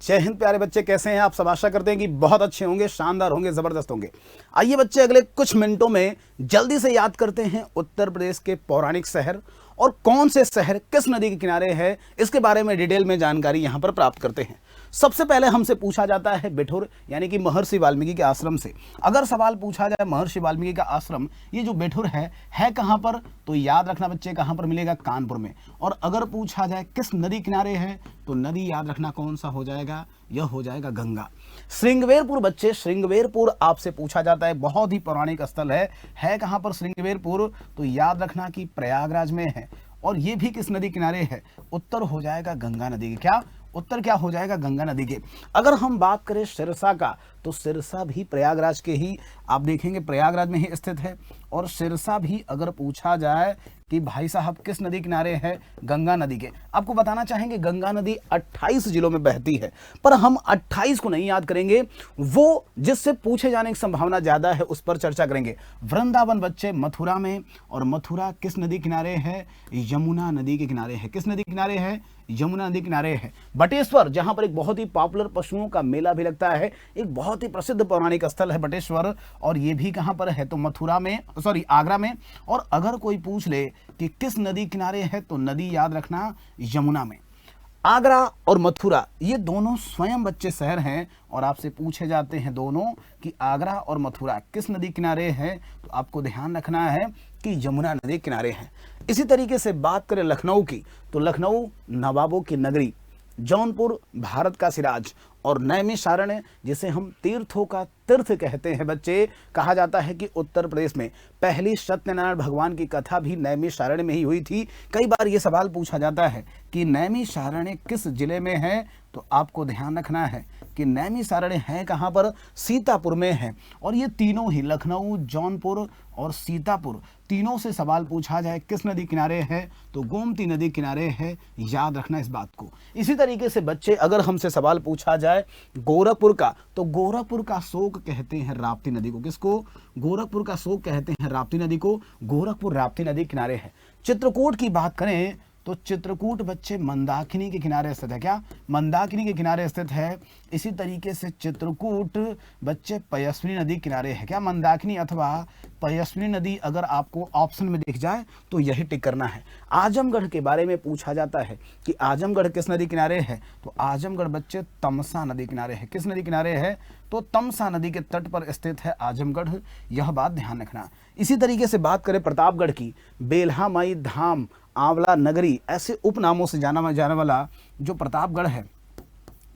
जय हिंद प्यारे बच्चे, कैसे हैं आप सब? आशा करते हैं कि बहुत अच्छे होंगे, शानदार होंगे, ज़बरदस्त होंगे। आइए बच्चे, अगले कुछ मिनटों में जल्दी से याद करते हैं उत्तर प्रदेश के पौराणिक शहर और कौन से शहर किस नदी के किनारे है, इसके बारे में डिटेल में जानकारी यहाँ पर प्राप्त करते हैं। सबसे पहले हमसे पूछा जाता है बिठूर यानी कि महर्षि वाल्मीकि के आश्रम से। अगर सवाल पूछा जाए महर्षि वाल्मीकि का आश्रम, ये जो बिठूर है कहाँ पर, तो याद रखना बच्चे कहाँ पर मिलेगा, कानपुर में। और अगर पूछा जाए किस नदी किनारे है, तो नदी याद रखना कौन सा हो जाएगा, यह हो जाएगा गंगा। श्रृंगवेरपुर बच्चे, श्रृंगवेरपुर आपसे पूछा जाता है, बहुत ही पौराणिक स्थल है कहाँ पर श्रृंगवेरपुर, तो याद रखना कि प्रयागराज में है। और ये भी किस नदी किनारे है, उत्तर हो जाएगा गंगा नदी के। क्या उत्तर क्या हो जाएगा, गंगा नदी के। अगर हम बात करें सिरसा का, तो सिरसा भी प्रयागराज के ही, आप देखेंगे प्रयागराज में ही स्थित है। और सिरसा भी अगर पूछा जाए कि भाई साहब किस नदी किनारे है, गंगा नदी के। आपको बताना चाहेंगे गंगा नदी 28 जिलों में बहती है, पर हम 28 को नहीं याद करेंगे, वो जिससे पूछे जाने की संभावना ज्यादा है उस पर चर्चा करेंगे। वृंदावन बच्चे मथुरा में, और मथुरा किस नदी किनारे है, यमुना नदी के किनारे है। किस नदी किनारे है, यमुना नदी किनारे है। बटेश्वर, जहां पर एक बहुत ही पॉपुलर पशुओं का मेला भी लगता है, एक बहुत ही प्रसिद्ध पौराणिक स्थल है बटेश्वर, और ये भी कहां पर है, तो मथुरा में, सॉरी आगरा में। और अगर कोई पूछ ले कि किस नदी किनारे है, तो नदी याद रखना यमुना में। आगरा और मथुरा ये दोनों स्वयं बच्चे शहर हैं, और आपसे पूछे जाते हैं दोनों कि आगरा और मथुरा किस नदी किनारे हैं, तो आपको ध्यान रखना है कि यमुना नदी किनारे हैं। इसी तरीके से बात करें लखनऊ की, तो लखनऊ नवाबों की नगरी, जौनपुर भारत का सिराज, और नैमिषारण्य जिसे हम तीर्थों का तीर्थ कहते हैं बच्चे। कहा जाता है कि उत्तर प्रदेश में पहली सत्यनारायण भगवान की कथा भी नैमिषारण्य में ही हुई थी। कई बार ये सवाल पूछा जाता है कि नैमिषारण्य किस जिले में है, तो आपको ध्यान रखना है कि नैमिषारण्य है कहाँ पर, सीतापुर में है। और ये तीनों ही, लखनऊ, जौनपुर और सीतापुर, तीनों से सवाल पूछा जाए किस नदी किनारे है, तो गोमती नदी किनारे है। याद रखना इस बात को। इसी तरीके से बच्चे अगर हमसे सवाल पूछा जाए गोरखपुर का, तो गोरखपुर का शोक कहते हैं राप्ती नदी को। किसको, गोरखपुर का शोक कहते हैं राप्ती नदी को। गोरखपुर राप्ती नदी किनारे है। चित्रकूट की बात करें, तो चित्रकूट बच्चे मंदाकिनी के किनारे स्थित है। क्या, मंदाकिनी के किनारे स्थित है। इसी तरीके से चित्रकूट बच्चे पयस्विनी नदी किनारे है। क्या, मंदाकिनी अथवा पयस्विनी नदी अगर आपको ऑप्शन में दिख जाए तो यही टिक करना है। आजमगढ़ के बारे में पूछा जाता है कि आजमगढ़ किस नदी किनारे है, तो आजमगढ़ बच्चे तमसा नदी किनारे है। किस नदी किनारे है, तो तमसा नदी के तट पर स्थित है आजमगढ़। यह बात ध्यान रखना। इसी तरीके से बात करें प्रतापगढ़ की, बेल्हा माई धाम, आंवला नगरी, ऐसे उपनामों से जाना जाने वाला जो प्रतापगढ़ है,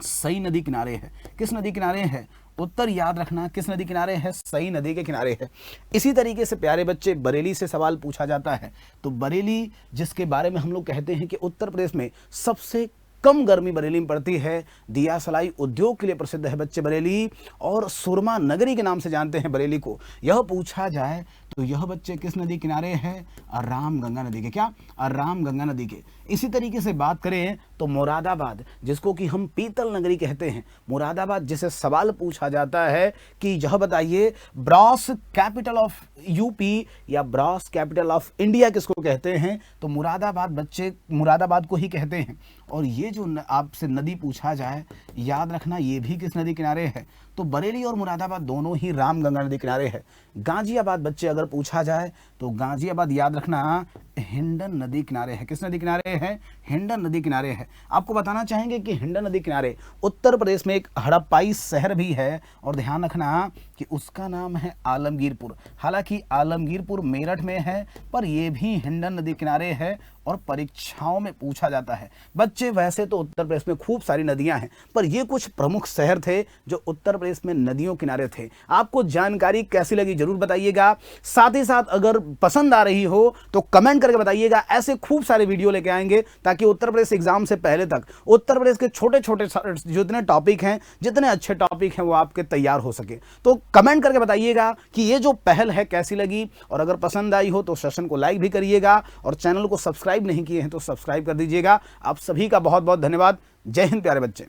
सई नदी किनारे है। किस नदी किनारे है, उत्तर याद रखना किस नदी किनारे है, सई नदी के किनारे है। इसी तरीके से प्यारे बच्चे बरेली से सवाल पूछा जाता है, तो बरेली जिसके बारे में हम लोग कहते हैं कि उत्तर प्रदेश में सबसे कम गर्मी बरेली में पड़ती है, दिया सलाई उद्योग के लिए प्रसिद्ध है बच्चे बरेली, और सुरमा नगरी के नाम से जानते हैं बरेली को। यह पूछा जाए तो यह बच्चे किस नदी किनारे है, राम गंगा नदी के। क्या, राम गंगा नदी के। इसी तरीके से बात करें तो मुरादाबाद, जिसको कि हम पीतल नगरी कहते हैं, मुरादाबाद जिसे सवाल पूछा जाता है कि यह बताइए ब्रॉस कैपिटल ऑफ यूपी या ब्रॉस कैपिटल ऑफ इंडिया किसको कहते हैं, तो मुरादाबाद बच्चे मुरादाबाद को ही कहते हैं। और ये जो आपसे नदी पूछा जाए, याद रखना ये भी किस नदी किनारे है, तो बरेली और मुरादाबाद दोनों ही राम गंगा नदी किनारे है। गाजियाबाद बच्चे अगर पूछा जाए, तो गाजियाबाद याद रखना हिंडन नदी किनारे है। किस नदी किनारे है, हिंडन नदी किनारे है। आपको बताना चाहेंगे कि हिंडन नदी किनारे उत्तर प्रदेश में एक हड़प्पाई शहर भी है, और ध्यान रखना कि उसका नाम है आलमगीरपुर। हालांकि आलमगीरपुर मेरठ में है, पर यह भी हिंडन नदी किनारे है, और परीक्षाओं में पूछा जाता है। बच्चे वैसे तो उत्तर प्रदेश में खूब सारी नदियां हैं, पर ये कुछ प्रमुख शहर थे जो उत्तर प्रदेश में नदियों किनारे थे। आपको जानकारी कैसी लगी जरूर बताइएगा। साथ ही साथ अगर पसंद आ रही हो तो कमेंट करके बताइएगा। ऐसे खूब सारे वीडियो लेके आएंगे ताकि उत्तर प्रदेश एग्जाम से पहले तक उत्तर प्रदेश के छोटे छोटे जितने टॉपिक हैं, जितने अच्छे टॉपिक हैं, वो आपके तैयार हो सके। तो कमेंट करके बताइएगा कि ये जो पहल है कैसी लगी, और अगर पसंद आई हो तो सेशन को लाइक भी करिएगा, और चैनल को सब्सक्राइब नहीं किए हैं तो सब्सक्राइब कर दीजिएगा। आप सभी का बहुत बहुत धन्यवाद। जय हिंद प्यारे बच्चे।